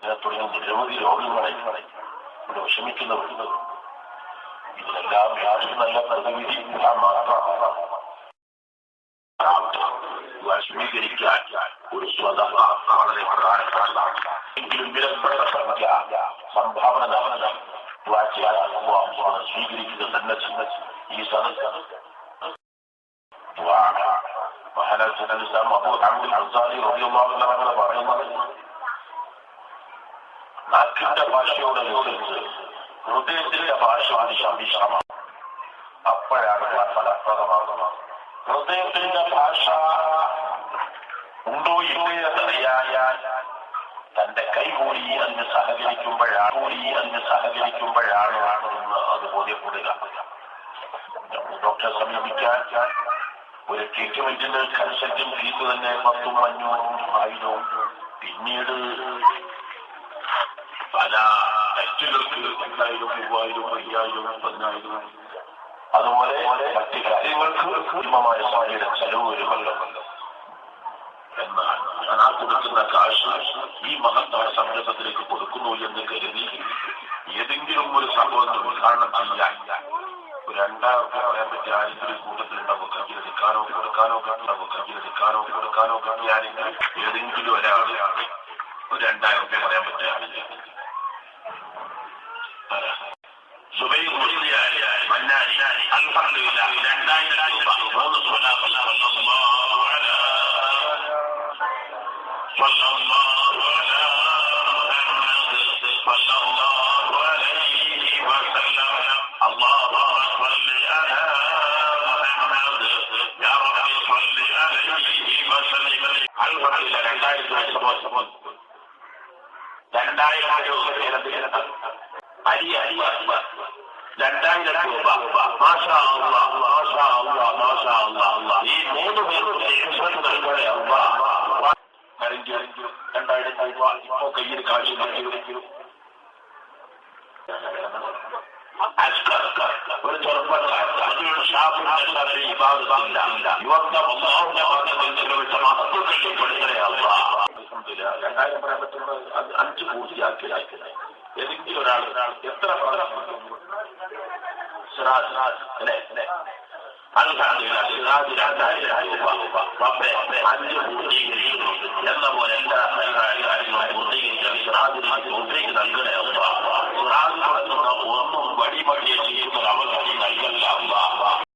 തുടങ്ങിയ നിരവധി രോഗങ്ങളെ ഇവിടെ വിഷമിക്കുന്നവരുണ്ട്. ഇതിനെല്ലാം യാതൊരു നല്ല പ്രതിവിധി മാത്രമാണ് സ്വീകരിക്കാൻ ഒരു സ്വതഹ വളരെ പ്രധാനപ്പെട്ടതാണ്. എങ്കിലും വിലപ്പെട്ട സംഖ്യ സംഭാവന നൽകണം സ്വീകരിക്കുക തന്നെ ഈ സദസ്സ് പറയുന്നത് നാക്കിന്റെ ഭാഷയോട് അനുസരിച്ച് ഹൃദയത്തിന്റെ ഭാഷ അതിശാമാണ്. അപ്പോഴാണ് ഫലപ്രദമാകുന്നത്. ഹൃദയത്തിന്റെ ഭാഷ ഉണ്ടോ ഇല്ലയോ എന്നറിയാൻ തന്റെ കൈകൂടി അതിന് സഹകരിക്കുമ്പോഴാണ് എന്ന് അത് ബോധ്യപ്പെടുക. ഡോക്ടറെ സമീപിക്കാൻ ഒരു ട്രീറ്റ്മെന്റിന് കൺസൾട്ടിംഗ് ഫീസ് തന്നെ 10,000, 500, 1000. പിന്നീട് പല ടെസ്റ്റുകൾക്ക് 2,000, 3,000, 5,000, 10,000. അതുപോലെ മറ്റ് കാര്യങ്ങൾക്ക് ഭീമമായ സമയയുടെ ചെലവ് വരുമല്ലോ. എന്നാൽ ഞാൻ ആ കൊടുക്കുന്ന കാശ് ഈ മഹത്തായ സംരംഭത്തിലേക്ക് കൊടുക്കുന്നു എന്ന് കരുതി ഏതെങ്കിലും ഒരു സംഭവത്തിൽ ഉദ്ഘാടനം ചെയ്യാൻ ഒരു 2,000 പറയാൻ പറ്റിയ ആരെങ്കിലും കൂട്ടത്തിലുണ്ടാവും. കയ്യിലെടുക്കാനോ കൊടുക്കാനോ പറ്റിയാണെങ്കിൽ ഏതെങ്കിലും ഒരാള് ഒരു 2,000 പറയാൻ പറ്റുകയാണെങ്കിൽ സുബൈർ മുസ്ലിയാർ മന്നാരി അൽഹംദുലില്ലാഹ് 2,000 രൂപ 3 സ്വലാത്ത് മാഷാ അല്ലാഹ് മാഷാ അല്ലാഹ് മാഷാ അല്ലാഹ്. ഈ 3 പേർക്കും നൽകണേ അല്ലാഹ്. ആരെങ്കിലും 2,000 രൂപ ഇപ്പോ കയ്യിൽ കാശ് നൽകിയെങ്കിലും ഒരു ചെറുപ്പക്കാരൻ മഹത്വപ്പെടുത്തണേ അല്ലാഹ്. 2,000 പറയാൻ പറ്റുന്നത് 5 പൂർത്തിയാക്കി ഏതെങ്കിലും ഒരാൾ എത്ര സിറാജ് അല്ലെ അൽഹംദുലില്ലാഹ് സിറാജ് 2,000 രൂപ 5 പൂർത്തീകരിക്കുന്നു എന്ന പോലെ എല്ലാ കാര്യങ്ങളും പൂർത്തീകരിക്കാൻ സിറാജിന് പൂർത്തിക്ക് നൽകണേ അല്ലാഹ്. സിറാജ് കൊടുക്കുന്ന ഒന്നും വടിപടിയെ ചെയ്യുന്ന അവകാശം നൽകല്ല അല്ലാഹ്.